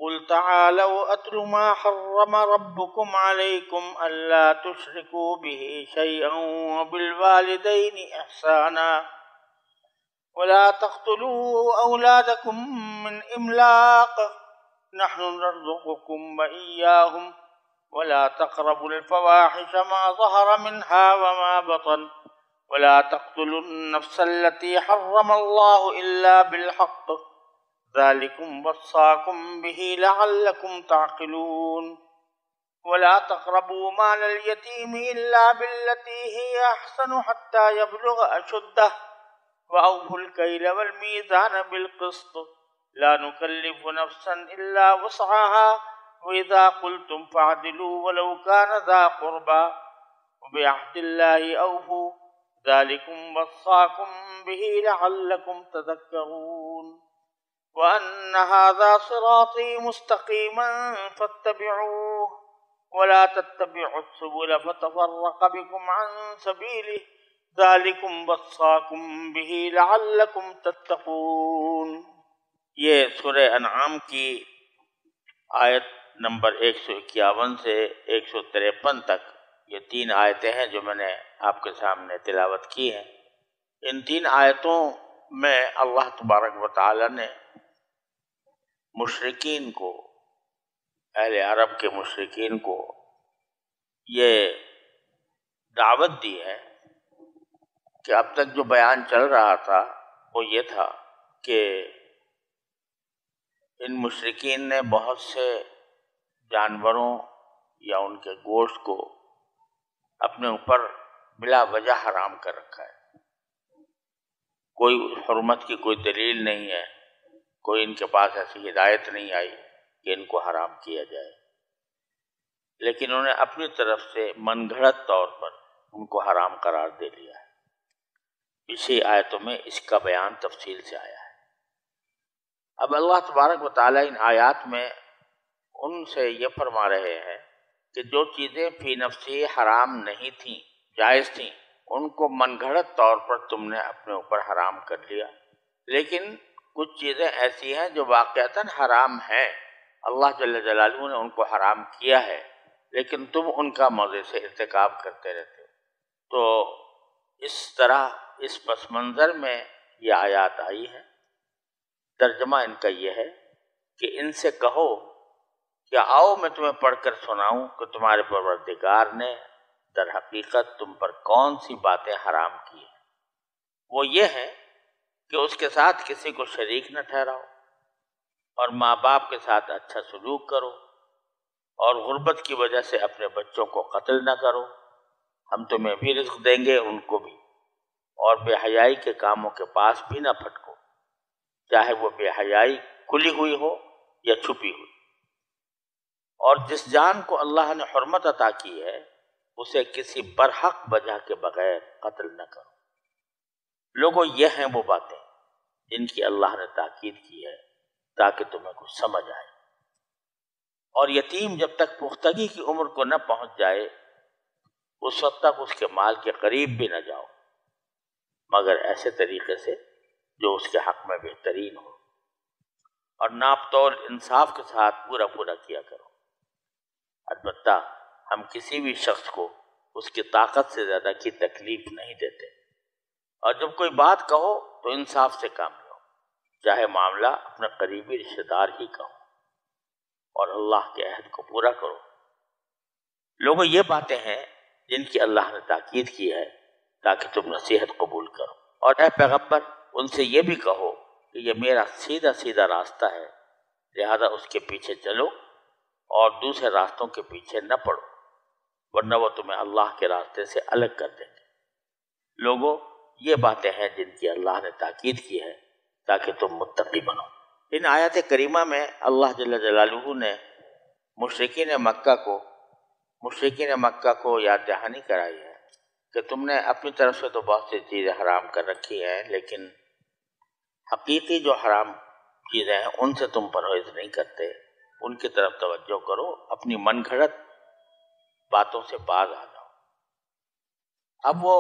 قل تعالوا أتل ما حرم ربكم عليكم ألا تشركوا به شيئا وبالوالدين إحسانا ولا تقتلوا أولادكم من إملاق نحن نرزقكم وإياهم ولا تقربوا الفواحش ما ظهر منها وما بطن ولا تقتلوا النفس التي حرم الله إلا بالحق ذلكم وصاكم به لعلكم تعقلون ولا تقربوا مال اليتيم إلا بالتي هي أحسن حتى يبلغ أشده وأوفوا الكيل والميزان بالقسط لا نكلف نفسا إلا وسعها وإذا قلتم فاعدلوا ولو كان ذا قربى وبعهد الله أوفوا ذلكم وصاكم به لعلكم تذكرون وأن هذا صراطي مستقيما فاتبعوه ولا تتبعوا السبل فتفرق بكم عن سبيله ذلكم وصاكم به لعلكم تتقون۔ یہ سورہ انعام کی آیت نمبر 151 سے 153 تک یہ 3 آیتیں ہیں جو میں نے آپ کے سامنے تلاوت کی ہیں۔ ان 3 آیتوں میں اللہ تبارک و تعالی نے مشرکین کو، اہل عرب کے مشرکین کو یہ دعوت دی ہے کہ اب تک جو بیان چل رہا تھا وہ یہ تھا کہ ان مشرکین نے بہت سے جانوروں یا ان کے گوشت کو اپنے اوپر بلا وجہ حرام کر رکھا ہے۔ کوئی حرمت کی کوئی دلیل نہیں ہے، کوئی ان کے پاس ایسی ہدایت نہیں آئی کہ ان کو حرام کیا جائے، لیکن انہوں نے اپنی طرف سے من گھڑت طور پر ان کو حرام قرار دے لیا ہے۔ اسی آیتوں میں اس کا بیان تفصیل سے آیا ہے۔ اب اللہ تبارک و تعالیٰ ان آیات میں ان سے یہ فرما رہے ہیں کہ جو چیزیں فی نفسی حرام نہیں تھیں، جائز تھیں، ان کو من گھڑت طور پر تم نے اپنے اوپر حرام کر لیا، لیکن کچھ چیزیں ایسی ہیں جو واقعتاً حرام ہیں، اللہ جل جلالہ نے ان کو حرام کیا ہے، لیکن تم ان کا مزے سے ارتکاب کرتے رہتے ہو۔ تو اس طرح اس پس منظر میں یہ آیات آئی ہیں۔ ترجمہ ان کا یہ ہے کہ ان سے کہو کہ آؤ میں تمہیں پڑھ کر سناؤں کہ تمہارے پروردگار نے در حقیقت تم پر کون سی باتیں حرام کی ہیں۔ وہ یہ ہے کہ اس کے ساتھ کسی کو شریک نہ ٹھہراؤ، اور ماں باپ کے ساتھ اچھا سلوک کرو، اور غربت کی وجہ سے اپنے بچوں کو قتل نہ کرو، ہم تمہیں بھی رزق دیں گے ان کو بھی، اور بے حیائی کے کاموں کے پاس بھی نہ پھٹکو، چاہے وہ بے حیائی کھلی ہوئی ہو یا چھپی ہوئی، اور جس جان کو اللہ نے حرمت عطا کی ہے اسے کسی برحق وجہ کے بغیر قتل نہ کرو۔ لوگوں یہ ہیں وہ باتیں جن کی اللہ نے تاکید کی ہے تاکہ تمہیں کچھ سمجھ آئے۔ اور یتیم جب تک پختگی کی عمر کو نہ پہنچ جائے اس وقت تک اس کے مال کے قریب بھی نہ جاؤ، مگر ایسے طریقے سے جو اس کے حق میں بہترین ہو، اور ناپ تول انصاف کے ساتھ پورا پورا کیا کرو۔ البتہ ہم کسی بھی شخص کو اس کی طاقت سے زیادہ کی تکلیف نہیں دیتے، اور جب کوئی بات کہو تو انصاف سے کام لو، چاہے معاملہ اپنے قریبی رشتہ دار ہی کا ہو، اور اللہ کے عہد کو پورا کرو۔ لوگوں یہ باتیں ہیں جن کی اللہ نے تاکید کی ہے تاکہ تم نصیحت قبول کرو، اور اے پیغمبر ان سے یہ بھی کہو کہ یہ میرا سیدھا سیدھا راستہ ہے، لہذا اس کے پیچھے چلو اور دوسرے راستوں کے پیچھے نہ پڑو، ورنہ وہ تمہیں اللہ کے راستے سے الگ کر دیں گے۔ لوگوں یہ باتیں ہیں جن کی اللہ نے تاکید کی ہے تاکہ تم متقی بنو۔ ان آیات کریمہ میں اللہ جل جلالہ نے مشرکین مکہ کو یاد دہانی کرائی ہے کہ تم نے اپنی طرف سے تو بہت سی چیزیں حرام کر رکھی ہیں، لیکن حقیقی جو حرام چیزیں ہیں ان سے تم پرہیز نہیں کرتے، ان کی طرف توجہ کرو، اپنی من گھڑت باتوں سے باز آ جاؤ۔ اب وہ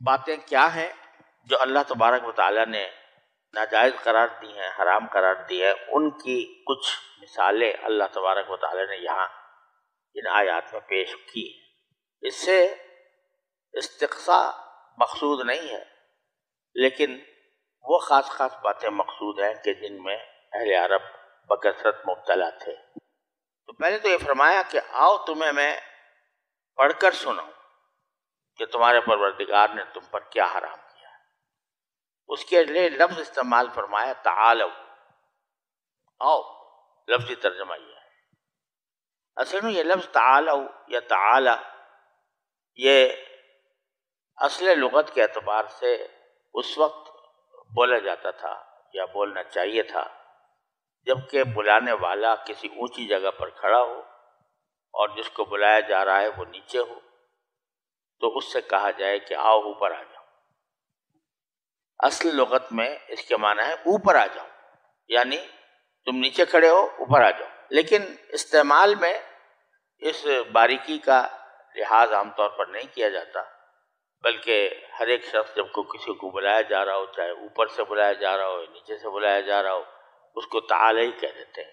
باتیں کیا ہیں جو اللہ تبارک و تعالیٰ نے ناجائز قرار دی ہیں، حرام قرار دی ہے، ان کی کچھ مثالیں اللہ تبارک و تعالی نے یہاں ان آیات میں پیش کی ہیں۔ اس سے استقصاء مقصود نہیں ہے، لیکن وہ خاص خاص باتیں مقصود ہیں کہ جن میں اہل عرب بکثرت مبتلا تھے۔ تو پہلے تو یہ فرمایا کہ آؤ تمہیں میں پڑھ کر سناؤں کہ تمہارے پروردگار نے تم پر کیا حرام کیا ہے۔ اس کے لیے لفظ استعمال فرمایا تعالو، آؤ، لفظی ترجمہ یہ ہے۔ اصل میں یہ لفظ تعالو یا تعالی یہ اصل لغت کے اعتبار سے اس وقت بولا جاتا تھا یا بولنا چاہیے تھا جبکہ بلانے والا کسی اونچی جگہ پر کھڑا ہو اور جس کو بلایا جا رہا ہے وہ نیچے ہو، تو اس سے کہا جائے کہ آؤ اوپر آ جاؤ۔ اصل لغت میں اس کے معنی ہے اوپر آ جاؤ، یعنی تم نیچے کھڑے ہو اوپر آ جاؤ، لیکن استعمال میں اس باریکی کا لحاظ عام طور پر نہیں کیا جاتا، بلکہ ہر ایک شخص جب کو کسی کو بلایا جا رہا ہو، چاہے اوپر سے بلایا جا رہا ہو یا نیچے سے بلایا جا رہا ہو، اس کو تعالی ہی کہہ دیتے ہیں،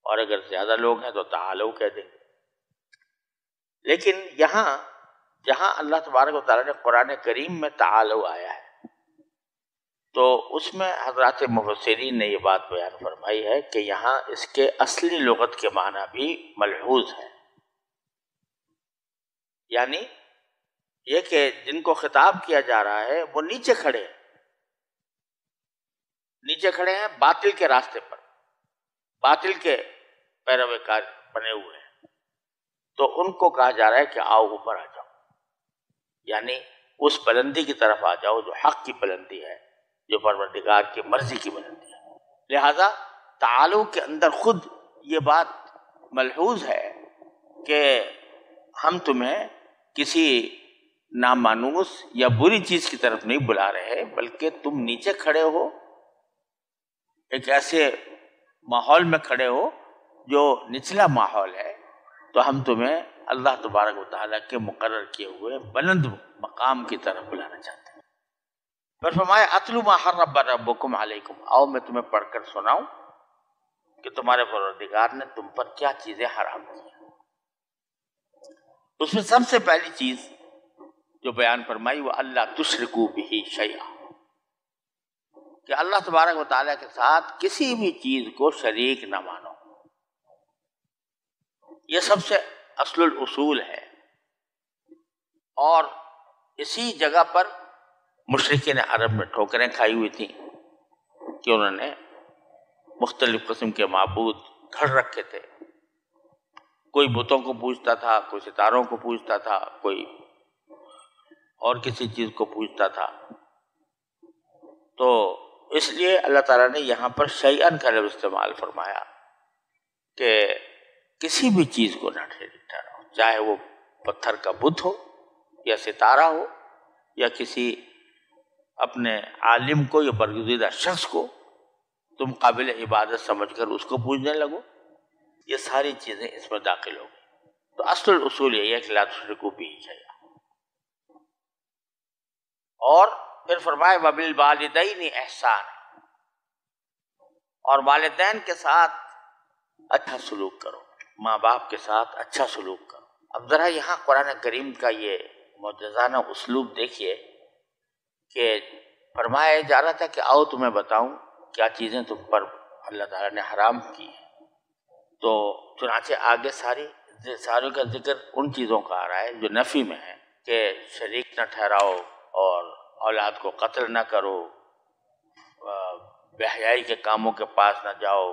اور اگر زیادہ لوگ ہیں تو تعالو کہہ دیں گے۔ لیکن یہاں جہاں اللہ تبارک و تعالیٰ نے قرآن کریم میں تعالو آیا ہے تو اس میں حضرات مفسرین نے یہ بات بیان فرمائی ہے کہ یہاں اس کے اصلی لغت کے معنی بھی ملحوظ ہے، یعنی یہ کہ جن کو خطاب کیا جا رہا ہے وہ نیچے کھڑے ہیں، نیچے کھڑے ہیں باطل کے راستے پر، باطل کے پیروکار بنے ہوئے ہیں، تو ان کو کہا جا رہا ہے کہ آؤ اوپر آ جاؤ، یعنی اس بلندی کی طرف آ جاؤ جو حق کی بلندی ہے، جو پروردگار کی مرضی کی بلندی ہے۔ لہذا تعالو کے اندر خود یہ بات ملحوظ ہے کہ ہم تمہیں کسی نامانوس یا بری چیز کی طرف نہیں بلا رہے، بلکہ تم نیچے کھڑے ہو، ایک ایسے ماحول میں کھڑے ہو جو نچلا ماحول ہے، تو ہم تمہیں اللہ تبارک و تعالیٰ کے مقرر کیے ہوئے بلند مقام کی طرف بلانا چاہتے ہیں۔ پھر فرمایا اتلو ما حرم ربکم علیکم، آؤ میں تمہیں پڑھ کر سناؤں کہ تمہارے پروردگار نے تم پر کیا چیزیں حرام کی۔ اس میں سب سے پہلی چیز جو بیان فرمائی وہ اللہ تشرکوا بہ شیئا، کہ اللہ تبارک و تعالیٰ کے ساتھ کسی بھی چیز کو شریک نہ مانو۔ یہ سب سے اصل الاصول ہے، اور اسی جگہ پر مشرکین عرب میں ٹھوکریں کھائی ہوئی تھیں کہ انہوں نے مختلف قسم کے معبود گھڑ رکھے تھے، کوئی بتوں کو پوجتا تھا، کوئی ستاروں کو پوجتا تھا، کوئی اور کسی چیز کو پوجتا تھا۔ تو اس لیے اللہ تعالیٰ نے یہاں پر شیئن کا لفظ استعمال فرمایا کہ کسی بھی چیز کو نہ ٹھہراؤ، چاہے وہ پتھر کا بت ہو یا ستارہ ہو یا کسی اپنے عالم کو یا برگزیدہ شخص کو تم قابل عبادت سمجھ کر اس کو پوجنے لگو، یہ ساری چیزیں اس میں داخل ہو گئی۔ تو اصل الاصول یہی ہے کہ لا تشرکوا بہ شیئا۔ اور پھر فرمائے وبالوالدین احسان، اور والدین کے ساتھ اچھا سلوک کرو، ماں باپ کے ساتھ اچھا سلوک کرو۔ اب ذرا یہاں قرآن کریم کا یہ معجزانہ اسلوب دیکھیے کہ فرمایا جا رہا تھا کہ آؤ تمہیں بتاؤں کیا چیزیں تم پر اللہ تعالیٰ نے حرام کی ہیں، تو چنانچہ آگے ساروں کا ذکر ان چیزوں کا آ رہا ہے جو نفی میں ہے کہ شریک نہ ٹھہراؤ اور اولاد کو قتل نہ کرو، بے حیائی کے کاموں کے پاس نہ جاؤ،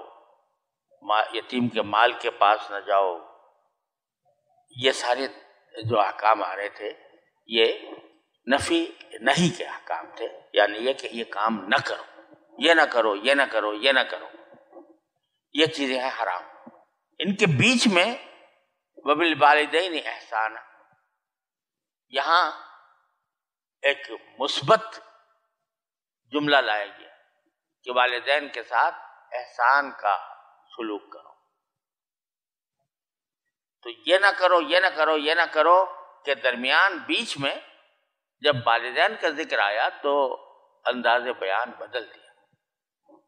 یتیم کے مال کے پاس نہ جاؤ۔ یہ سارے جو احکام آ رہے تھے یہ نفی نہیں کے احکام تھے، یعنی یہ کہ یہ کام نہ کرو، یہ نہ کرو، یہ نہ کرو، یہ نہ کرو، یہ چیزیں ہیں حرام۔ ان کے بیچ میں وبالوالدین احسان، یہاں ایک مثبت جملہ لایا گیا کہ والدین کے ساتھ احسان کا سلوک کرو۔ تو یہ نہ کرو، یہ نہ کرو، یہ نہ کرو کے درمیان بیچ میں جب والدین کا ذکر آیا تو انداز بیان بدل دیا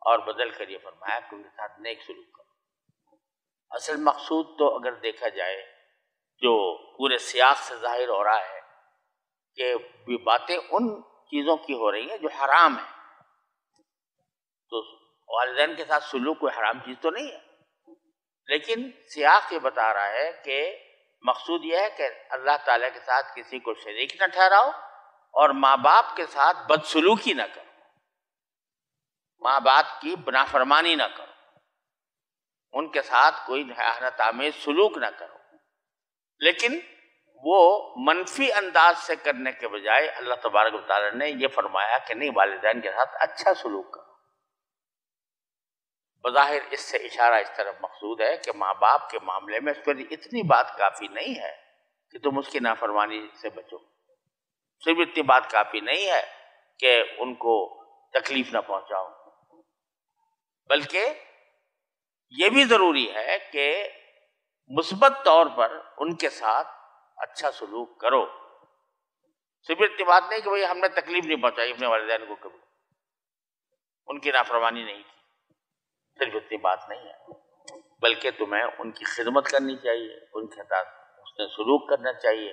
اور بدل کر یہ فرمایا کہ ان کے ساتھ نیک سلوک کرو۔ اصل مقصود تو اگر دیکھا جائے جو پورے سیاق سے ظاہر ہو رہا ہے کہ باتیں ان چیزوں کی ہو رہی ہیں جو حرام ہیں. تو والدین کے ساتھ سلوک کوئی حرام چیز تو نہیں ہے، لیکن سیاق یہ بتا رہا ہے کہ مقصود یہ ہے کہ اللہ تعالیٰ کے ساتھ کسی کو شریک نہ ٹھہراؤ اور ماں باپ کے ساتھ بدسلوکی نہ کرو، ماں باپ کی نافرمانی نہ کرو، ان کے ساتھ کوئی اہانت آمیز سلوک نہ کرو. لیکن وہ منفی انداز سے کرنے کے بجائے اللہ تبارک و تعالیٰ نے یہ فرمایا کہ نہیں، والدین کے ساتھ اچھا سلوک کرو. بظاہر اس سے اشارہ اس طرف مقصود ہے کہ ماں باپ کے معاملے میں اس پر اتنی بات کافی نہیں ہے کہ تم اس کی نافرمانی سے بچو، صرف اتنی بات کافی نہیں ہے کہ ان کو تکلیف نہ پہنچاؤ، بلکہ یہ بھی ضروری ہے کہ مثبت طور پر ان کے ساتھ اچھا سلوک کرو. صرف اتنی بات نہیں کہ بھئی ہم نے تکلیف نہیں پہنچائی اپنے والدین کو، کبھی ان کی نافرمانی نہیں کی، صرف اتنی بات نہیں ہے، بلکہ تمہیں ان کی خدمت کرنی چاہیے، ان کے ساتھ حسن سلوک کرنا چاہیے.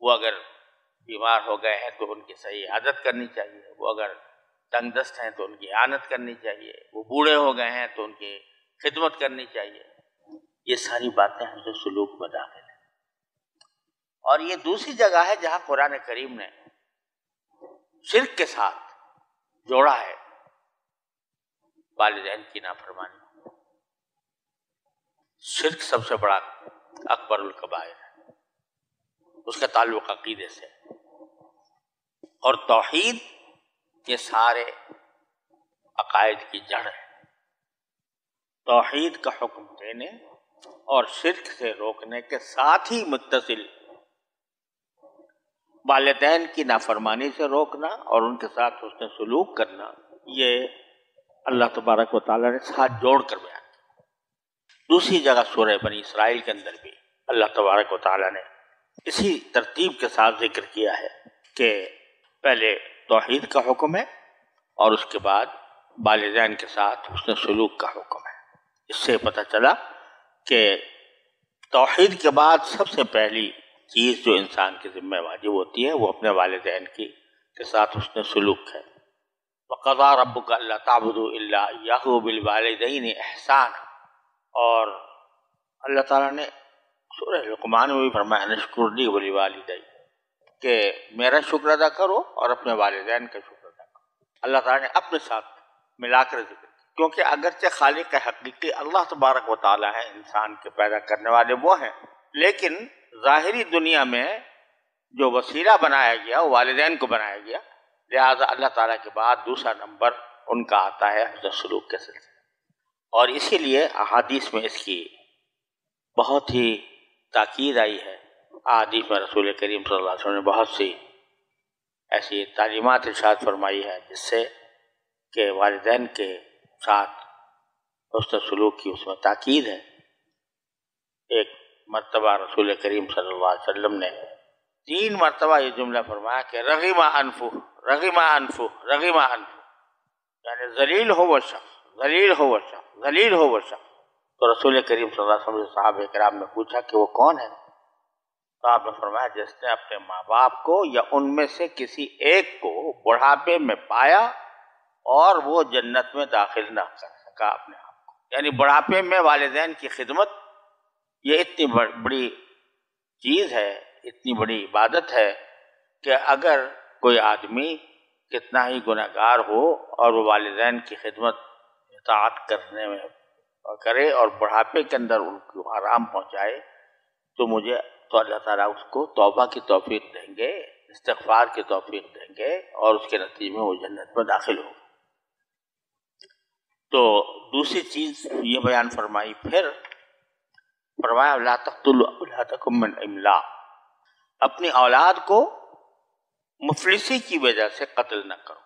وہ اگر بیمار ہو گئے ہیں تو ان کی صحیح عادت کرنی چاہیے، وہ اگر تنگ دست ہیں تو ان کی اعانت کرنی چاہیے، وہ بوڑھے ہو گئے ہیں تو ان کی خدمت کرنی چاہیے. یہ ساری باتیں حسن سلوک میں داخل ہیں. اور یہ دوسری جگہ ہے جہاں قرآن کریم نے شرک کے ساتھ جوڑا ہے والدین کی نافرمانی. شرک سب سے بڑا اکبر الکبائر ہے، اس کا تعلق عقیدے سے، اور توحید یہ سارے عقائد کی جڑ ہے. توحید کا حکم دینے اور شرک سے روکنے کے ساتھ ہی متصل والدین کی نافرمانی سے روکنا اور ان کے ساتھ حسن سلوک کرنا، یہ اللہ تبارک و تعالیٰ نے ساتھ جوڑ کر بیان کیا. دوسری جگہ سورہ بنی اسرائیل کے اندر بھی اللہ تبارک و تعالیٰ نے اسی ترتیب کے ساتھ ذکر کیا ہے کہ پہلے توحید کا حکم ہے اور اس کے بعد والدین کے ساتھ حسن سلوک کا حکم ہے. اس سے پتہ چلا کہ توحید کے بعد سب سے پہلی چیز جو انسان کے ذمہ واجب ہوتی ہے وہ اپنے والدین کے ساتھ حسن سلوک ہے. وَقَضَىٰ رَبُّكَ أَلَّا تَعْبُدُوا إِلَّا إِيَّاهُ وَبِالْوَالِدَيْنِ إِحْسَانًا. اور اللہ تعالیٰ نے سورہ لقمان میں بھی فرمایا نشکر لی وَلِوَالِدَيْ، کہ میرا شکر ادا کرو اور اپنے والدین کا شکر ادا کرو. اللہ تعالیٰ نے اپنے ساتھ ملا کر ذکر کیا، کیونکہ اگرچہ خالق حقیقی اللہ تبارک و تعالیٰ ہے، انسان کے پیدا کرنے والے وہ ہیں، لیکن ظاہری دنیا میں جو وسیلہ بنایا گیا وہ والدین کو بنایا گیا، لہذا اللہ تعالیٰ کے بعد دوسرا نمبر ان کا آتا ہے حسن سلوک کے سلسلے. اور اسی لیے احادیث میں اس کی بہت ہی تاکید آئی ہے. احادیث میں رسول کریم صلی اللہ علیہ وسلم نے بہت سی ایسی تعلیمات ارشاد فرمائی ہے جس سے کہ والدین کے ساتھ حسن سلوک کی اس میں تاکید ہے. ایک مرتبہ رسول کریم صلی اللہ علیہ وسلم نے 3 مرتبہ یہ جملہ فرمایا کہ رغم انفہ رغم انفہ رغم انفہ، یعنی ذلیل ہو وہ شخص، ذلیل ہو وہ شخص، ذلیل ہو وہ شخص. تو رسول کریم صلی اللہ علیہ وسلم سے صحابہ کرام نے پوچھا کہ وہ کون ہے؟ تو آپ نے فرمایا جس نے اپنے ماں باپ کو یا ان میں سے کسی ایک کو بڑھاپے میں پایا اور وہ جنت میں داخل نہ کر سکا اپنے آپ کو. یعنی بڑھاپے میں والدین کی خدمت یہ اتنی بڑی چیز ہے، اتنی بڑی عبادت ہے کہ اگر کوئی آدمی کتنا ہی گناہگار ہو اور وہ والدین کی خدمت اطاعت کرنے میں کرے اور بڑھاپے کے اندر ان کو آرام پہنچائے تو اللہ تعالیٰ اس کو توبہ کی توفیق دیں گے، استغفار کی توفیق دیں گے اور اس کے نتیجے میں وہ جنت میں داخل ہوگا. تو دوسری چیز یہ بیان فرمائی، پھر فرمایا لا تقتلوا اولادکم من املاق، اپنی اولاد کو مفلسی کی وجہ سے قتل نہ کرو.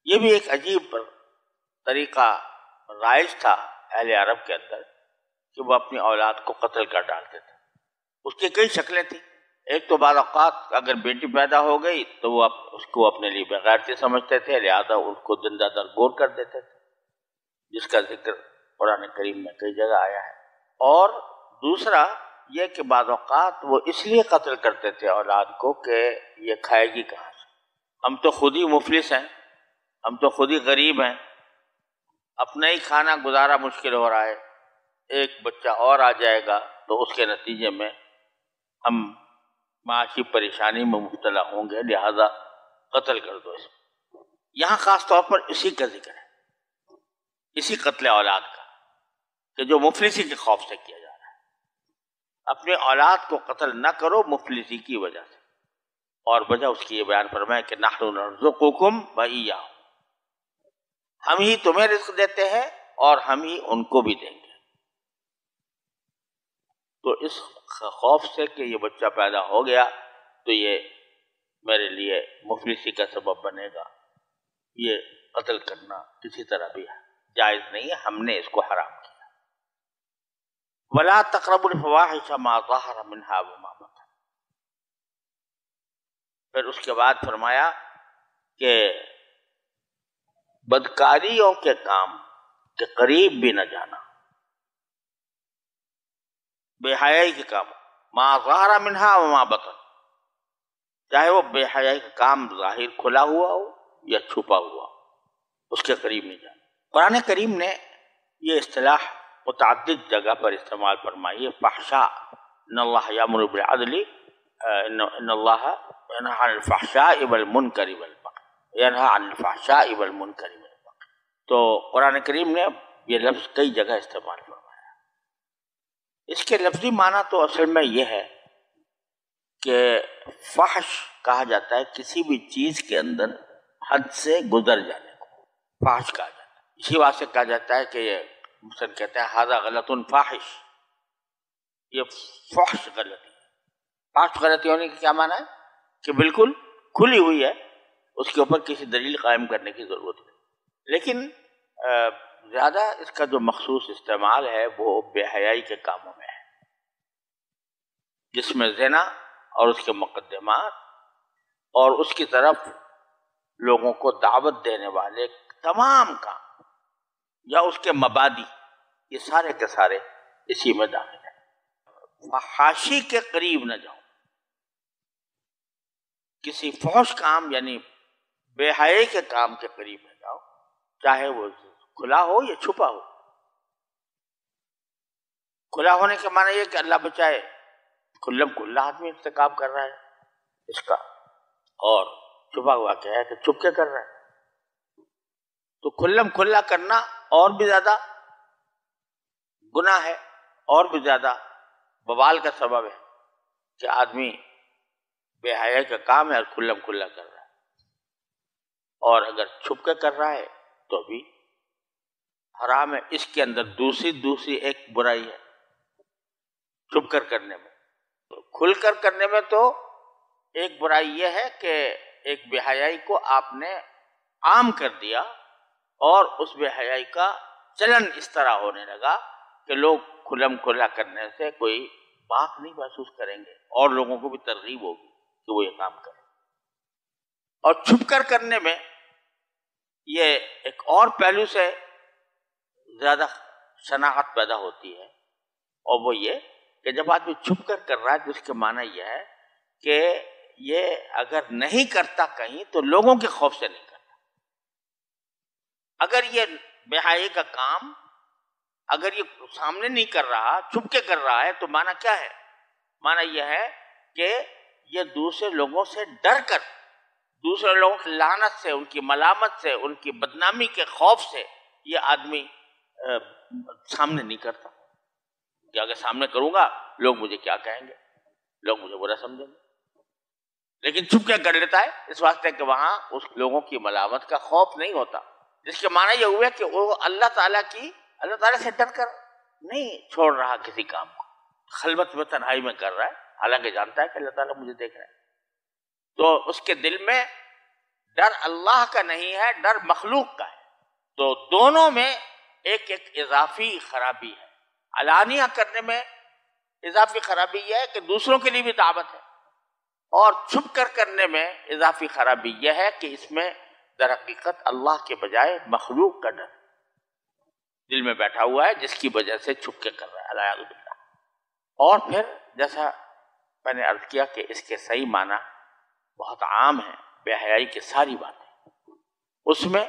یہ بھی ایک عجیب طریقہ رائج تھا اہل عرب کے اندر کہ وہ اپنی اولاد کو قتل کر ڈالتے تھے. اس کی کئی شکلیں تھیں. ایک تو بعض اوقات اگر بیٹی پیدا ہو گئی تو وہ اس کو اپنے لیے بغیرتی سمجھتے تھے، لہذا اس کو زندہ درگور کر دیتے تھے، جس کا ذکر قرآن کریم میں کئی جگہ آیا ہے۔ اور دوسرا یہ کہ بعض اوقات وہ اس لیے قتل کرتے تھے اولاد کو کہ یہ کھائے گی کہاں سے، ہم تو خود ہی مفلس ہیں، ہم تو خود ہی غریب ہیں، اپنا ہی کھانا گزارا مشکل ہو رہا ہے، ایک بچہ اور آ جائے گا تو اس کے نتیجے میں ہم معاشی پریشانی میں مبتلا ہوں گے، لہذا قتل کر دو اس کو۔ یہاں خاص طور پر اسی کا ذکر ہے، اسی قتل اولاد کا، کہ جو مفلسی کے خوف سے کیا جا رہا ہے۔ اپنے اولاد کو قتل نہ کرو مفلسی کی وجہ سے، اور وجہ اس کی یہ بیان فرمائے کہ نحن نرزقکم وإیاہم، ہم ہی تمہیں رزق دیتے ہیں اور ہم ہی ان کو بھی دیں گے۔ تو اس خوف سے کہ یہ بچہ پیدا ہو گیا تو یہ میرے لیے مفلسی کا سبب بنے گا، یہ قتل کرنا کسی طرح بھی جائز نہیں ہے، ہم نے اس کو حرام کیا۔ وَلَا تَقْرَبُوا الْفَوَاحِشَ مَا ظَهَرَ مِنْهَا وَمَا بَطَنَ۔ پھر اس کے بعد فرمایا کہ بدکاریوں کے کام کے قریب بھی نہ جانا، بے حیائی کے کام، ما ظہر منہا وما بطن، چاہے وہ بے حیائی کا کام ظاہر کھلا ہوا ہو یا چھپا ہوا ہو، اس کے قریب نہیں جانا۔ قرآن کریم نے یہ اصطلاح متعدد جگہ پر استعمال فرمائی ہے، فحشاء، ان اللہ یامر بالعدل، ان اللہ ینہی عن الفحشاء والمنکر والبغی، ینہی عن الفحشاء والمنکر والبغی۔ تو قرآن کریم نے یہ لفظ کئی جگہ استعمال فرمایا۔ اس کے لفظی معنی تو اصل میں یہ ہے کہ فحش کہا جاتا ہے کسی بھی چیز کے اندر حد سے گزر جانے کو فحش کہا جاتا ہے۔ اسی واسطے کہا جاتا ہے کہ یہ مثلا کہتے ہیں ھذا غلط فاحش، یہ فحش غلطی ہے۔ فحش غلطی ہونے کی کیا معنی ہے کہ بالکل کھلی ہوئی ہے، اس کے اوپر کسی دلیل قائم کرنے کی ضرورت نہیں۔ لیکن زیادہ اس کا جو مخصوص استعمال ہے وہ بے حیائی کے کاموں میں ہے، جس میں زنا اور اس کے مقدمات اور اس کی طرف لوگوں کو دعوت دینے والے تمام کام یا اس کے مبادی، یہ سارے کے سارے اسی میں داخل ہیں۔ فحاشی کے قریب نہ جاؤ، کسی فحش کام یعنی بے حیائی کے کام کے قریب نہ جاؤ، چاہے وہ کھلا ہو یا چھپا ہو۔ کھلا ہونے کے معنی یہ کہ اللہ بچائے کھلم کھلا آدمی ارتکاب کر رہا ہے اس کا، اور چھپا ہوا کیا ہے کہ چھپ کے کر رہا ہے۔ تو کھلم کھلا کرنا اور بھی زیادہ گناہ ہے، اور بھی زیادہ بوال کا سبب ہے کہ آدمی بے حیائی کا کام ہے اور کھلم کھلا کر رہا ہے، اور اگر چھپ کے کر رہا ہے تو بھی حرام ہے۔ اس کے اندر دوسری ایک برائی ہے چھپ کر کرنے میں، کھل کر کرنے میں تو ایک برائی یہ ہے کہ ایک بے حیائی کو آپ نے عام کر دیا، اور اس بے حیائی کا چلن اس طرح ہونے لگا کہ لوگ کھلم کھلا کرنے سے کوئی باک نہیں محسوس کریں گے، اور لوگوں کو بھی ترغیب ہوگی کہ وہ یہ کام کریں۔ اور چھپ کر کرنے میں یہ ایک اور پہلو سے زیادہ شناخت پیدا ہوتی ہے، اور وہ یہ کہ جب آدمی چھپ کر کر رہا ہے تو اس کے معنی یہ ہے کہ یہ اگر نہیں کرتا کہیں تو لوگوں کے خوف سے نہیں کرتا۔ اگر یہ بے حیائی کا کام اگر یہ سامنے نہیں کر رہا، چھپ کے کر رہا ہے، تو معنی کیا ہے؟ معنی یہ ہے کہ یہ دوسرے لوگوں سے ڈر کر، دوسرے لوگوں کی لعنت سے، ان کی ملامت سے، ان کی بدنامی کے خوف سے یہ آدمی سامنے نہیں کرتا کہ اگر سامنے کروں گا لوگ مجھے کیا کہیں گے، لوگ مجھے برا سمجھیں گے۔ لیکن چھپ کے کر لیتا ہے اس واسطے کہ وہاں اس لوگوں کی ملامت کا خوف نہیں ہوتا، جس کے معنی یہ ہوا کہ وہ اللہ تعالیٰ سے ڈر کر نہیں چھوڑ رہا کسی کام کو، خلوت میں تنہائی میں کر رہا ہے، حالانکہ جانتا ہے کہ اللہ تعالیٰ مجھے دیکھ رہا ہے۔ تو اس کے دل میں ڈر اللہ کا نہیں ہے، ڈر مخلوق کا ہے۔ تو دونوں میں ایک اضافی خرابی ہے۔ علانیہ کرنے میں اضافی خرابی یہ ہے کہ دوسروں کے لیے بھی دعوت ہے، اور چھپ کر کرنے میں اضافی خرابی یہ ہے کہ اس میں در حقیقت اللہ کے بجائے مخلوق کا ڈر۔ دل میں بیٹھا ہوا ہے جس کی وجہ سے چھپ کے کر رہا ہے، الیاذ باللہ۔ اور پھر جیسا میں نے عرض کیا کہ اس کے صحیح معنی بہت عام ہیں، بے حیائی کی ساری باتیں، اس میں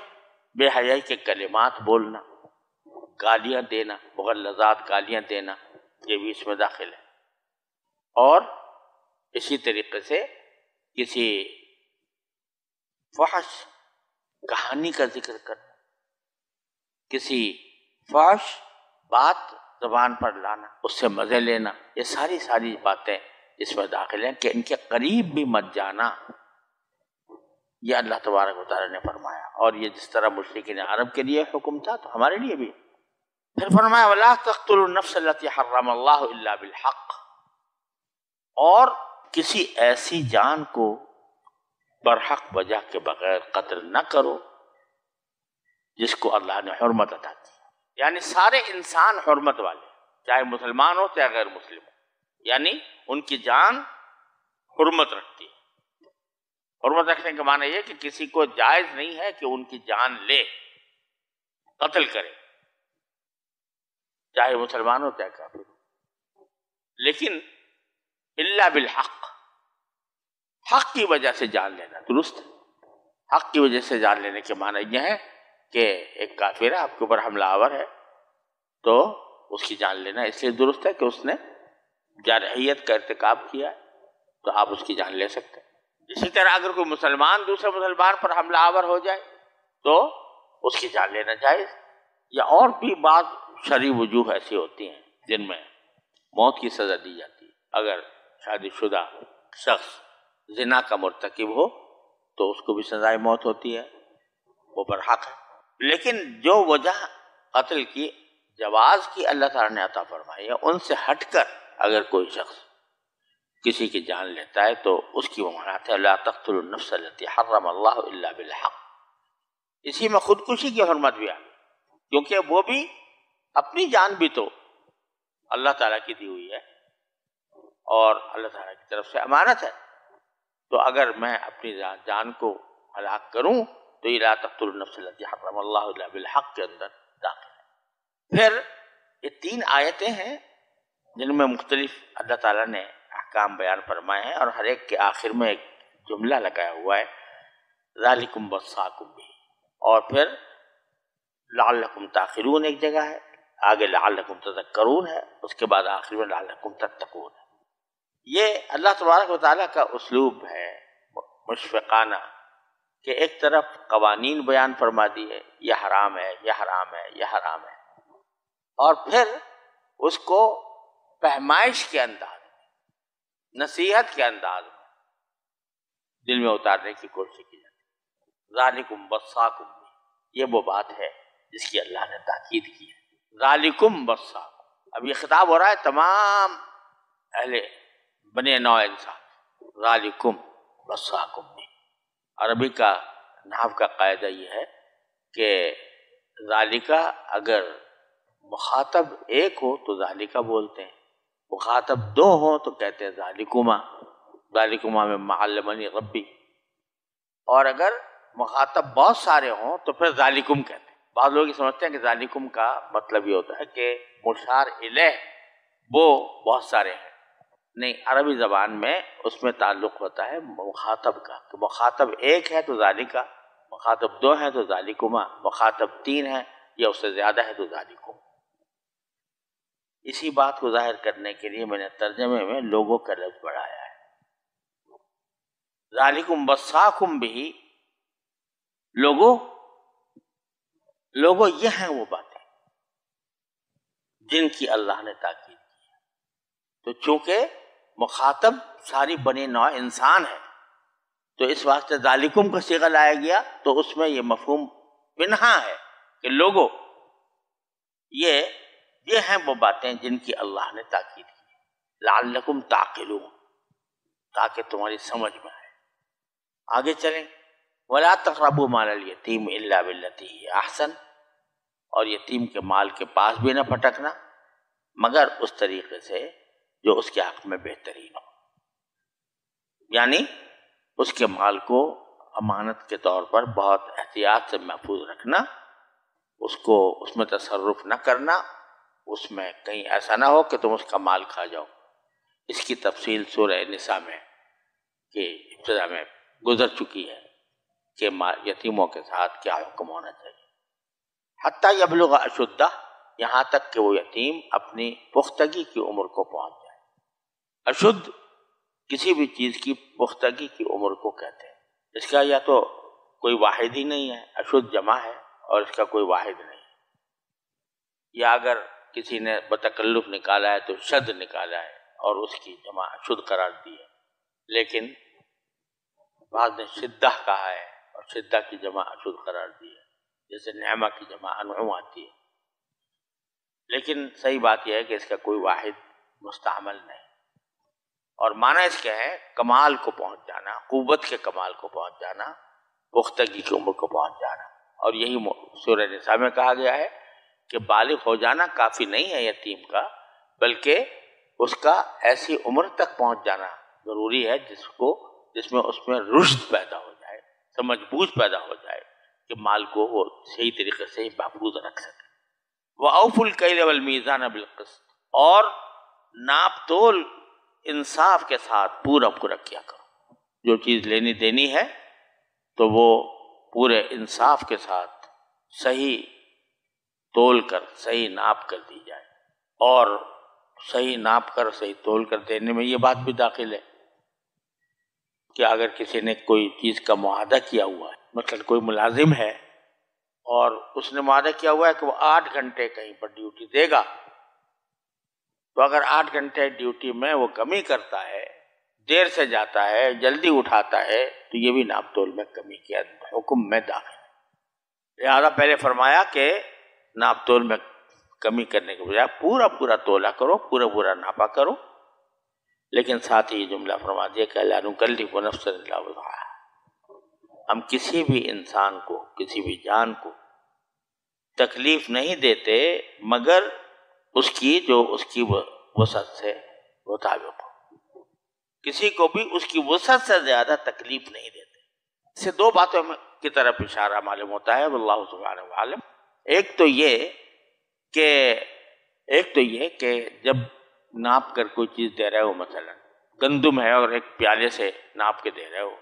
بے حیائی کے کلمات بولنا، گالیاں دینا، مغلظات گالیاں دینا، یہ بھی اس میں داخل ہے۔ اور اسی طریقے سے کسی فحش کہانی کا ذکر کرنا، کسی فحش بات زبان پر لانا، اس سے مزے لینا، یہ ساری باتیں اس میں داخل ہیں کہ ان کے قریب بھی مت جانا، یہ اللہ تبارک و تعالیٰ نے فرمایا۔ اور یہ جس طرح مشرکین عرب کے لیے حکم تھا تو ہمارے لیے بھی۔ پھر فرمایا وَلَا تَقْتُلُوا النَّفْسَ الَّتِي حَرَّمَ اللَّهُ إِلَّا بِالْحَقِّ، اور کسی ایسی جان کو برحق وجہ کے بغیر قتل نہ کرو جس کو اللہ نے حرمت عطا کی، یعنی سارے انسان حرمت والے، چاہے مسلمان ہو چاہے غیر مسلم ہو، یعنی ان کی جان حرمت رکھتی ہے۔ حرمت رکھنے کا معنی یہ کہ کسی کو جائز نہیں ہے کہ ان کی جان لے، قتل کرے، چاہے مسلمان ہو چاہے کافر ہو، لیکن الا بالحق، حق کی وجہ سے جان لینا درست ہے۔ حق کی وجہ سے جان لینے کے معنی یہ ہے کہ ایک کافر ہے، آپ کے اوپر حملہ آور ہے، تو اس کی جان لینا اس لیے درست ہے کہ اس نے جارحیت کا ارتکاب کیا ہے، تو آپ اس کی جان لے سکتے ہیں۔ اسی طرح اگر کوئی مسلمان دوسرے مسلمان پر حملہ آور ہو جائے تو اس کی جان لینا جائز، یا اور بھی بعض شرعی وجوہ ایسی ہوتی ہیں جن میں موت کی سزا دی جاتی ہے۔ اگر شادی شدہ شخص زنا کا مرتکب ہو تو اس کو بھی سزائے موت ہوتی ہے، وہ برحق ہے۔ لیکن جو وجہ قتل کی جواز کی اللہ تعالیٰ نے عطا فرمائی ہے، ان سے ہٹ کر اگر کوئی شخص کسی کی جان لیتا ہے تو اس کی وہ منات ہے لا تقتلوا النفس التي حرم اللہ الا بالحق۔ اسی میں خودکشی کی حرمت بھی آ گئی، کیونکہ وہ بھی اپنی جان بھی تو اللہ تعالیٰ کی دی ہوئی ہے اور اللہ تعالیٰ کی طرف سے امانت ہے، تو اگر میں اپنی جان کو ہلاک کروں تو یہ لا تقتلوا النفس التي حرم اللہ الا بالحق کے اندر داخل ہے۔ پھر یہ 3 آیتیں ہیں جن میں مختلف اللہ تعالیٰ نے احکام بیان فرمائے ہیں، اور ہر ایک کے آخر میں ایک جملہ لگایا ہوا ہے ذالکم وصاکم بہ، اور پھر لعلکم تاخرون ایک جگہ ہے، آگے لعلکم تذکرون ہے، اس کے بعد آخر میں لعلکم تتقون ہے۔ یہ اللہ تبارک و تعالیٰ کا اسلوب ہے مشفقانہ کہ ایک طرف قوانین بیان فرما دیے، یہ حرام ہے، یہ حرام ہے، یہ حرام ہے، اور پھر اس کو فہمائش کے انداز میں، نصیحت کے انداز میں دل میں اتارنے کی کوشش کی جاتی ہے۔ ذالکم وصاکم، یہ وہ بات ہے جس کی اللہ نے تاکید کی ہے۔ ذالکم وصاکم، اب یہ خطاب ہو رہا ہے تمام اہل بنے نوع انسان، ذالکم وصاکم۔ عربی کا نحو کا قاعدہ یہ ہے کہ ذالکہ اگر مخاطب ایک ہو تو ذالکہ بولتے ہیں، مخاطب 2 ہوں تو کہتے ہیں ذالکما، ذالکما مما علمنی ربی، اور اگر مخاطب بہت سارے ہوں تو پھر ذالکم کہتے ہیں۔ بعض لوگ یہ سمجھتے ہیں کہ ذالکم کا مطلب یہ ہوتا ہے کہ مشار الیہ وہ بہت سارے ہیں، نہیں، عربی زبان میں اس میں تعلق ہوتا ہے مخاطب کا، کہ مخاطب ایک ہے تو ذالکہ، مخاطب 2 ہیں تو ذالکما، مخاطب 3 ہیں یا اس سے زیادہ ہے تو ذالکم۔ اسی بات کو ظاہر کرنے کے لیے میں نے ترجمے میں لوگوں کا لفظ بڑھایا ہے۔ ذالکم وصاکم بہ، لوگوں یہ ہیں وہ باتیں جن کی اللہ نے تاکید کی ہے، تو چونکہ مخاطب ساری بنی نوع انسان ہے تو اس واسطے ذالکم کا صیغہ لایا گیا، تو اس میں یہ مفہوم پنہا ہے کہ لوگوں یہ ہیں وہ باتیں جن کی اللہ نے تاکید کی، لعلکم تعقلون، تاکہ تمہاری سمجھ میں آئے۔ آگے چلیں، ولا تقربوا مال الیتیم الا بالتی ہی احسن، اور یتیم کے مال کے پاس بھی نہ پھٹکنا مگر اس طریقے سے جو اس کے حق میں بہترین ہو، یعنی اس کے مال کو امانت کے طور پر بہت احتیاط سے محفوظ رکھنا، اس میں تصرف نہ کرنا، اس میں کہیں ایسا نہ ہو کہ تم اس کا مال کھا جاؤ۔ اس کی تفصیل سورہ نساء میں کہ ابتدا میں گزر چکی ہے کہ یتیموں کے ساتھ کیا حکم ہونا چاہیے۔ حتیٰ یبلغ اشدہ، یہاں تک کہ وہ یتیم اپنی پختگی کی عمر کو پہنچ جائے۔ اشد کسی بھی چیز کی پختگی کی عمر کو کہتے ہیں۔ اس کا یا تو کوئی واحد ہی نہیں ہے، اشد جمع ہے اور اس کا کوئی واحد نہیں ہے، یا اگر کسی نے بتکلف نکالا ہے تو شد نکالا ہے اور اس کی جمع اشد قرار دی ہے، لیکن بعض نے شدہ کہا ہے اور شدہ کی جمع اشد قرار دی ہے، جیسے نعمہ کی جمع انعم آتی ہے۔ لیکن صحیح بات یہ ہے کہ اس کا کوئی واحد مستعمل نہیں، اور معنی اس کے ہے کمال کو پہنچ جانا، قوت کے کمال کو پہنچ جانا، پختگی کی عمر کو پہنچ جانا۔ اور یہی سورہ نساء میں کہا گیا ہے کہ بالغ ہو جانا کافی نہیں ہے یتیم کا، بلکہ اس کا ایسی عمر تک پہنچ جانا ضروری ہے جس میں رشد پیدا ہو جائے، سمجھ بوجھ پیدا ہو جائے کہ مال کو وہ صحیح طریقے سے محفوظ رکھ سکے۔ وَأَوْفُوا الْكَيْلَ وَالْمِيزَانَ بِالْقِسْطِ، اور ناپ تول انصاف کے ساتھ پورا کیا کرو۔ جو چیز لینی دینی ہے تو وہ پورے انصاف کے ساتھ صحیح تول کر، صحیح ناپ کر دی جائے، اور صحیح ناپ کر صحیح تول کر دینے میں یہ بات بھی داخل ہے کہ اگر کسی نے کوئی چیز کا معاہدہ کیا ہوا ہے، مثلا کوئی ملازم ہے اور اس نے معاہدہ کیا ہوا ہے کہ وہ 8 گھنٹے کہیں پر ڈیوٹی دے گا، تو اگر 8 گھنٹے ڈیوٹی میں وہ کمی کرتا ہے، دیر سے جاتا ہے، جلدی اٹھاتا ہے، تو یہ بھی ناپ تول میں کمی کیا حکم میں داخل ہے۔ لہذا پہلے فرمایا کہ ناپ تول میں کمی کرنے کے بجائے پورا تولا کرو، پورا ناپا کرو، لیکن ساتھ ہی یہ جملہ فرما دیا کہ لا نکلف نفسا الا وسعها، ہم کسی بھی انسان کو، کسی بھی جان کو تکلیف نہیں دیتے مگر اس کی وسعت سے مطابق ہو، کسی کو بھی اس کی وسعت سے زیادہ تکلیف نہیں دیتے۔ اس سے 2 باتوں کی طرف اشارہ معلوم ہوتا ہے، واللہ سبحانہ وعالم۔ ایک تو یہ کہ جب ناپ کر کوئی چیز دے رہے ہو، مثلا گندم ہے اور ایک پیالے سے ناپ کے دے رہے ہو،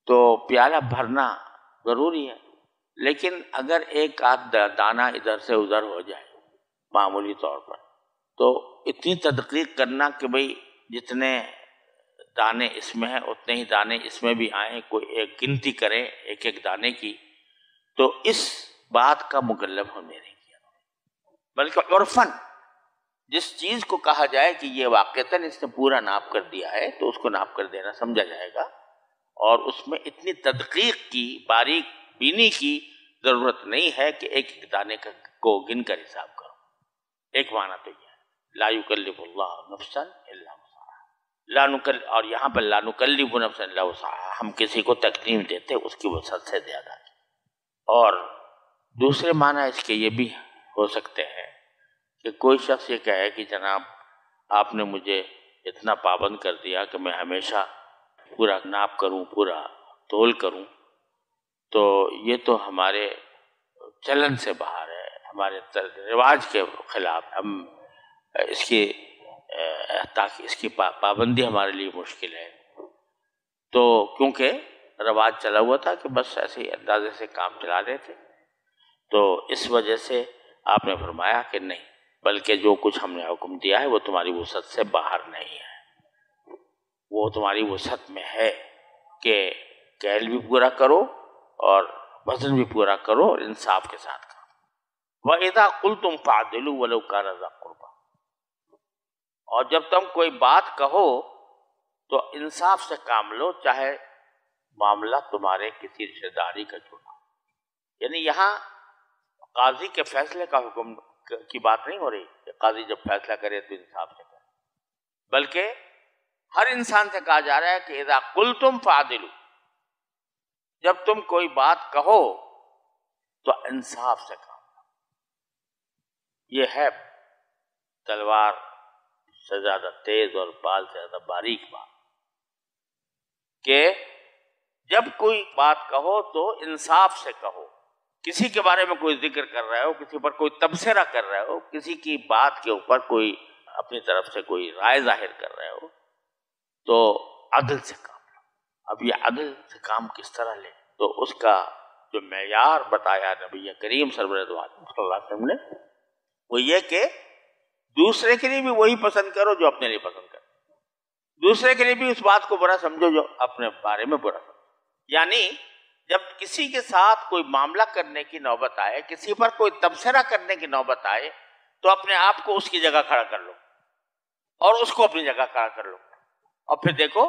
تو پیالہ بھرنا ضروری ہے، لیکن اگر ایک آدھ دانہ ادھر سے ادھر ہو جائے معمولی طور پر، تو اتنی تدقیق کرنا کہ بھئی جتنے دانے اس میں ہیں اتنے ہی دانے اس میں بھی آئیں، کوئی ایک گنتی کرے ایک دانے کی، تو اس بات کا مکلف ہم نے نہیں کیا، بلکہ عرفاً جس چیز کو کہا جائے کہ یہ واقعتاً اس نے پورا ناپ کر دیا ہے تو اس کو ناپ کر دینا سمجھا جائے گا، اور اس میں اتنی تدقیق کی، باریک بینی کی ضرورت نہیں ہے کہ ایک دانے کو گن کر حساب کرو۔ ایک معنی تو یہ ہے لا یکلف اللہ نفسا الا وسعہا، اور یہاں پر لا نکلف نفسا الا وسعہا، ہم کسی کو تکلیف دیتے اس کی وسعت سے زیادہ۔ اور دوسرے معنی اس کے یہ بھی ہو سکتے ہیں کہ کوئی شخص یہ کہے کہ جناب آپ نے مجھے اتنا پابند کر دیا کہ میں ہمیشہ پورا ناپ کروں، پورا تول کروں، تو یہ تو ہمارے چلن سے باہر ہے، ہمارے رواج کے خلاف، ہم اس کی پابندی ہمارے لیے مشکل ہے۔ تو کیونکہ رواج چلا ہوا تھا کہ بس ایسے ہی اندازے سے کام چلا رہے تھے، تو اس وجہ سے آپ نے فرمایا کہ نہیں، بلکہ جو کچھ ہم نے حکم دیا ہے وہ تمہاری وسعت سے باہر نہیں ہے، وہ تمہاری وسعت میں ہے کہ کیل بھی پورا کرو اور وزن بھی پورا کرو اور انصاف کے ساتھ کرو۔ وَإِذَا قُلْتُمْ فَعْدِلُوا وَلَوْ كَانَ ذَا قُرْبَىٰ، اور جب تم کوئی بات کہو تو انصاف سے کام لو، چاہے معاملہ تمہارے کسی رشتہ داری کا کیوں نہ ہو۔ یعنی یہاں قاضی کے فیصلے کا حکم کی بات نہیں ہو رہی کہ قاضی جب فیصلہ کرے تو انصاف سے کرے، بلکہ ہر انسان سے کہا جا رہا ہے کہ اذا قلتم فعدلوا، جب تم کوئی بات کہو تو انصاف سے کہو۔ یہ ہے تلوار سے زیادہ تیز اور بال سے زیادہ باریک بات، کہ جب کوئی بات کہو تو انصاف سے کہو کسی کے بارے میں کوئی ذکر کر رہے ہو، کسی پر کوئی تبصرہ کر رہے ہو، کسی کی بات کے اوپر کوئی اپنی طرف سے کوئی رائے ظاہر کر رہے ہو، تو عدل سے کام لو۔ اب یہ عدل سے کام کس طرح لیں؟ تو اس کا جو معیار بتایا نبی کریم صلی اللہ علیہ وسلم نے، وہ یہ کہ دوسرے کے لیے بھی وہی پسند کرو جو اپنے لیے پسند کرو، دوسرے کے لیے بھی اس بات کو برا سمجھو جو اپنے بارے میں برا سمجھو۔ یعنی جب کسی کے ساتھ کوئی معاملہ کرنے کی نوبت آئے، کسی پر کوئی تبصرہ کرنے کی نوبت آئے، تو اپنے آپ کو اس کی جگہ کھڑا کر لو اور اس کو اپنی جگہ کھڑا کر لو، اور پھر دیکھو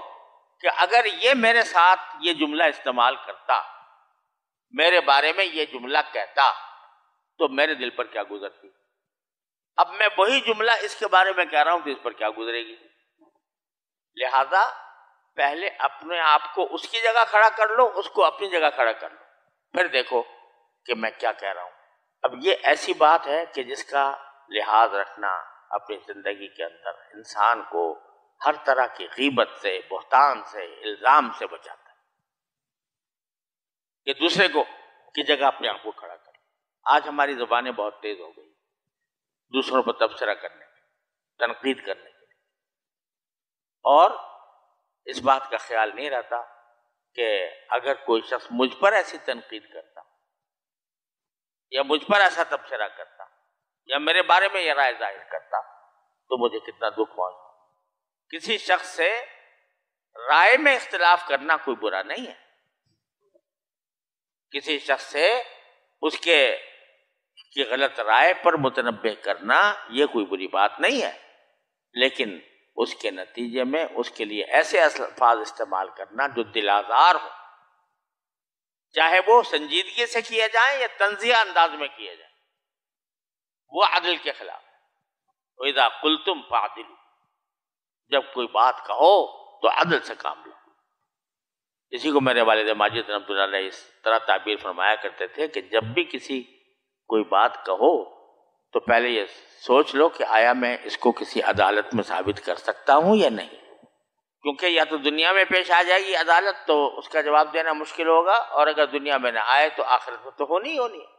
کہ اگر یہ میرے ساتھ یہ جملہ استعمال کرتا، میرے بارے میں یہ جملہ کہتا، تو میرے دل پر کیا گزرتی۔ اب میں وہی جملہ اس کے بارے میں کہہ رہا ہوں تو اس پر کیا گزرے گی۔ لہذا پہلے اپنے آپ کو اس کی جگہ کھڑا کر لو، اس کو اپنی جگہ کھڑا کر لو، پھر دیکھو کہ میں کیا کہہ رہا ہوں۔ اب یہ ایسی بات ہے کہ جس کا لحاظ رکھنا اپنی زندگی کے اندر انسان کو ہر طرح کی غیبت سے، بہتان سے، الزام سے بچاتا ہے، کہ دوسرے کو کی جگہ اپنے آپ کو کھڑا کر۔ آج ہماری زبانیں بہت تیز ہو گئی دوسروں پر تبصرہ کرنے کی، تنقید کرنے کی، اور اس بات کا خیال نہیں رہتا کہ اگر کوئی شخص مجھ پر ایسی تنقید کرتا، یا مجھ پر ایسا تبصرہ کرتا، یا میرے بارے میں یہ رائے ظاہر کرتا، تو مجھے کتنا دکھ پہنچتا۔ کسی شخص سے رائے میں اختلاف کرنا کوئی برا نہیں ہے، کسی شخص سے اس کے کی غلط رائے پر متنبہ کرنا یہ کوئی بری بات نہیں ہے، لیکن اس کے نتیجے میں اس کے لیے ایسے الفاظ استعمال کرنا جو دل آزار ہو، چاہے وہ سنجیدگی سے کیا جائے یا طنزیہ انداز میں کیا جائے، وہ عدل کے خلاف ہے۔ وَإِذَا قُلْتُمْ فَعْدِلُوا، جب کوئی بات کہو تو عدل سے کام لو۔ اسی کو میرے والد ماجد رحمۃ اللہ علیہ اس طرح تعبیر فرمایا کرتے تھے کہ جب بھی کسی کوئی بات کہو تو پہلے یہ سوچ لو کہ آیا میں اس کو کسی عدالت میں ثابت کر سکتا ہوں یا نہیں، کیونکہ یا تو دنیا میں پیش آ جائے گی عدالت تو اس کا جواب دینا مشکل ہوگا، اور اگر دنیا میں نہ آئے تو آخرت میں تو ہونی ہی ہونی ہے۔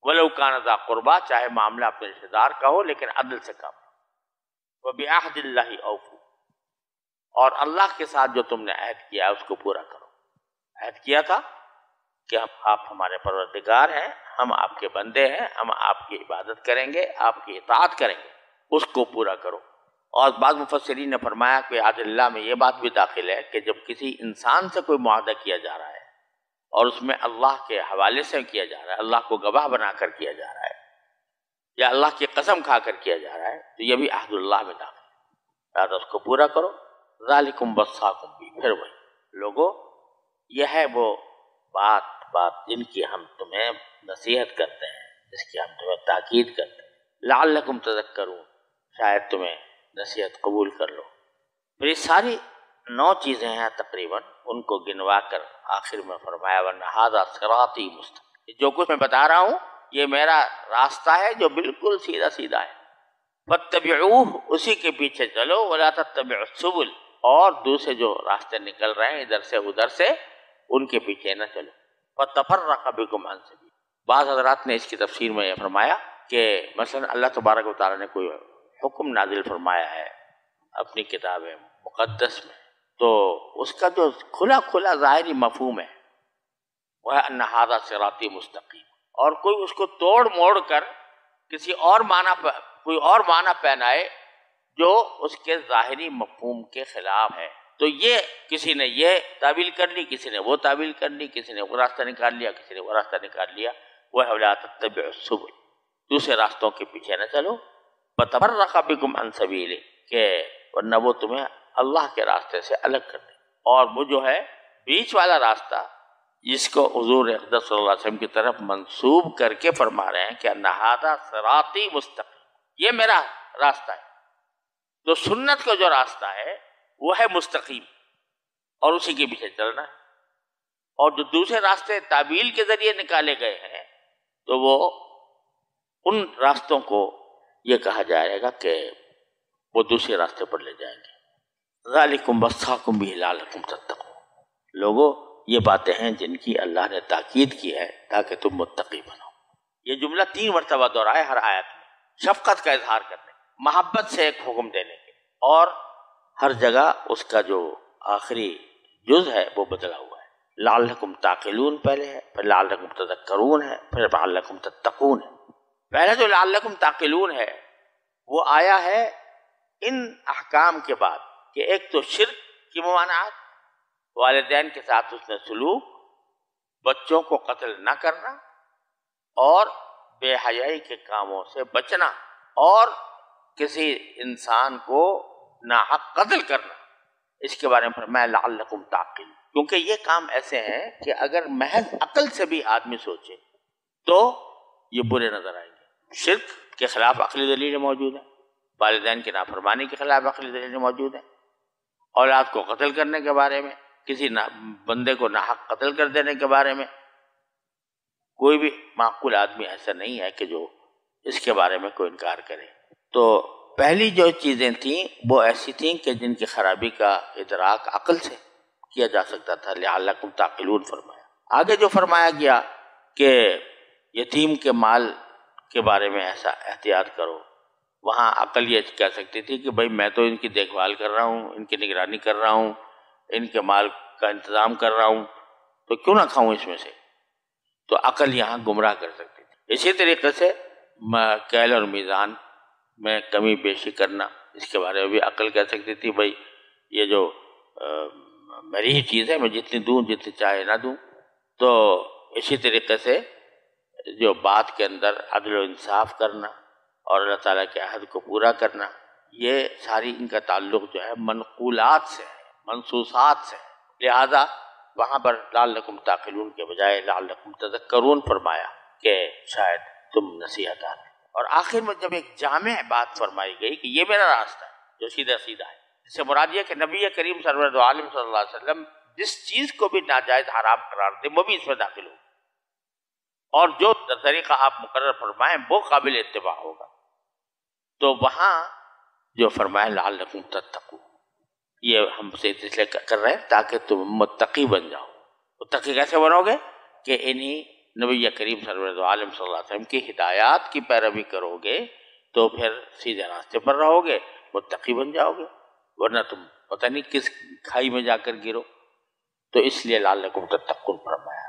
وَلَوْ كَانَ ذَا قُرْبَىٰ، چاہے معاملہ اپنے رشتے دار کا ہو لیکن عدل سے کام۔ وَبِعَهْدِ اللَّهِ أَوْفُوا، اور اللہ کے ساتھ جو تم نے عہد کیا ہے اس کو پورا کرو۔ عہد کیا تھا کہ آپ ہمارے پروردگار ہیں، ہم آپ کے بندے ہیں، ہم آپ کی عبادت کریں گے، آپ کی اطاعت کریں گے، اس کو پورا کرو۔ اور بعض مفسرین نے فرمایا کہ عہد اللہ میں یہ بات بھی داخل ہے کہ جب کسی انسان سے کوئی معاہدہ کیا جا رہا ہے اور اس میں اللہ کے حوالے سے کیا جا رہا ہے، اللہ کو گواہ بنا کر کیا جا رہا ہے، یا اللہ کی قسم کھا کر کیا جا رہا ہے، تو یہ بھی عہد اللہ میں داخل ہے، لہٰذا اس کو پورا کرو۔ ذالکم وصاکم بھی، پھر وہی لوگوں، یہ ہے وہ بات جن کی ہم تمہیں نصیحت کرتے ہیں، جس کی ہم تمہیں تاکید کرتے ہیں، لعلکم تذکرون، شاید تمہیں نصیحت قبول کر لو۔ پھر یہ ساری 9 چیزیں ہیں تقریباً، ان کو گنوا کر آخر میں فرمایا وَأَنَّ هَٰذَا صِرَاطِي مُسْتَقِيمٌ، جو کچھ میں بتا رہا ہوں یہ میرا راستہ ہے جو بالکل سیدھا سیدھا ہے۔ فَاتَّبِعُوهُ، اسی کے پیچھے چلو، وَلَا تَتَّبِعُوا السُّبُلَ، اور دوسرے جو راستے نکل رہے ہیں ادھر سے ادھر سے ان کے پیچھے نہ چلو۔ فَتَفَرَّقَ بِكُمْ عَنْ سَبِيلِهِ، بعض حضرات نے اس کی تفسیر میں یہ فرمایا کہ مثلا اللہ تبارک و تعالیٰ نے کوئی حکم نازل فرمایا ہے اپنی کتاب مقدس میں، تو اس کا جو کھلا کھلا ظاہری مفہوم ہے وہ ہے ان ھذا صراطی مستقیم، اور کوئی اس کو توڑ موڑ کر کسی اور کوئی اور معنی پہنائے جو اس کے ظاہری مفہوم کے خلاف ہے، تو یہ کسی نے یہ تعبیل کر لی، کسی نے وہ تعبیل کر لی، کسی نے وہ راستہ نکال لیا، کسی نے وہ راستہ نکال لیا۔ وہ وَلَا تَتَّبِعُوا السُّبُلَ، دوسرے راستوں کے پیچھے نہ چلو۔ فَتَفَرَّقَ بِكُمْ عَنْ سَبِيلِهِ، کہ ورنہ وہ تمہیں اللہ کے راستے سے الگ کر دے۔ اور وہ جو ہے بیچ والا راستہ جس کو حضور اقدس صلی اللہ علیہ وسلم کی طرف منسوب کر کے فرما رہے ہیں کہ ان ھذا صراطی مستقیم، یہ میرا راستہ ہے، تو سنت کا جو راستہ ہے وہ ہے مستقیم، اور اسی کے پیچھے چلنا ہے۔ اور جو دوسرے راستے تعبیل کے ذریعے نکالے گئے ہیں تو وہ ان راستوں کو یہ کہا جائے گا کہ وہ دوسرے راستے پر لے جائیں گے۔ ذالکم وصاکم بہ لعلکم تتقون، لوگوں یہ باتیں ہیں جن کی اللہ نے تاکید کی ہے تاکہ تم متقی بنو۔ یہ جملہ 3 مرتبہ دہرایا ہر آیت میں، شفقت کا اظہار کرنے، محبت سے ایک حکم دینے کے، اور ہر جگہ اس کا جو آخری جز ہے وہ بدلا ہوا ہے۔ لعلکم تعقلون پہلے ہے، پھر لعلکم تذکرون ہے، پھر لعلکم تتقون ہے۔ پہلے جو لعلکم تعقلون ہے وہ آیا ہے ان احکام کے بعد کہ ایک تو شرک کی ممانعت، والدین کے ساتھ اس نے سلوک، بچوں کو قتل نہ کرنا، اور بے حیائی کے کاموں سے بچنا، اور کسی انسان کو ناحق قتل کرنا، اس کے بارے میں فرمایا لعلکم تعقلون، کیونکہ یہ کام ایسے ہیں کہ اگر محض عقل سے بھی آدمی سوچے تو یہ برے نظر آئیں گے۔ شرک کے خلاف عقلی دلیل موجود ہے، والدین کی نافرمانی کے خلاف عقلی دلیل موجود ہے، اولاد کو قتل کرنے کے بارے میں، کسی بندے کو ناحق قتل کر دینے کے بارے میں، کوئی بھی معقول آدمی ایسا نہیں ہے کہ جو اس کے بارے میں کوئی انکار کرے۔ تو پہلی جو چیزیں تھیں وہ ایسی تھیں کہ جن کی خرابی کا ادراک عقل سے کیا جا سکتا تھا، لعلکم تعقلون فرمایا۔ آگے جو فرمایا گیا کہ یتیم کے مال کے بارے میں ایسا احتیاط کرو، وہاں عقل یہ کہہ سکتی تھی کہ بھائی میں تو ان کی دیکھ بھال کر رہا ہوں، ان کی نگرانی کر رہا ہوں، ان کے مال کا انتظام کر رہا ہوں، تو کیوں نہ کھاؤں اس میں سے؟ تو عقل یہاں گمراہ کر سکتی تھی۔ اسی طریقے سے کیل اور میزان میں کمی بیشی کرنا، اس کے بارے میں بھی عقل کہہ سکتی تھی بھائی یہ جو میری ہی چیز ہے، میں جتنی دوں جتنی چاہے نہ دوں۔ تو اسی طریقے سے جو بات کے اندر عدل و انصاف کرنا اور اللہ تعالیٰ کے عہد کو پورا کرنا، یہ ساری ان کا تعلق جو ہے منقولات سے ہے، منصوصات سے ہے، لہذا وہاں پر لعلکم تعقلون کے بجائے لعلکم تذکرون فرمایا کہ شاید تم نصیحت آتے۔ اور آخر میں جب ایک جامع بات فرمائی گئی کہ یہ میرا راستہ ہے جو سیدھا سیدھا ہے، اس سے مراد یہ کہ نبی کریم سرور دو عالم صلی اللہ علیہ وسلم جس چیز کو بھی ناجائز حرام قرار دے وہ بھی اس میں داخل ہوگا، اور جو طریقہ آپ مقرر فرمائیں وہ قابل اتباع ہوگا۔ تو وہاں جو فرمایا لعلکم تتقون، یہ ہم سے اس لیے کر رہے ہیں تاکہ تم متقی بن جاؤ۔ متقی کیسے بنو گے؟ کہ انہی نبی کریم صلی عالم صلی اللہ علیہ وسلم کی ہدایات کی پیروی کرو گے تو پھر سیدھے راستے پر رہو گے، متقی بن جاؤ گے، ورنہ تم پتہ نہیں کس کھائی میں جا کر گرو۔ تو اس لیے لعلکم تتقون فرمایا۔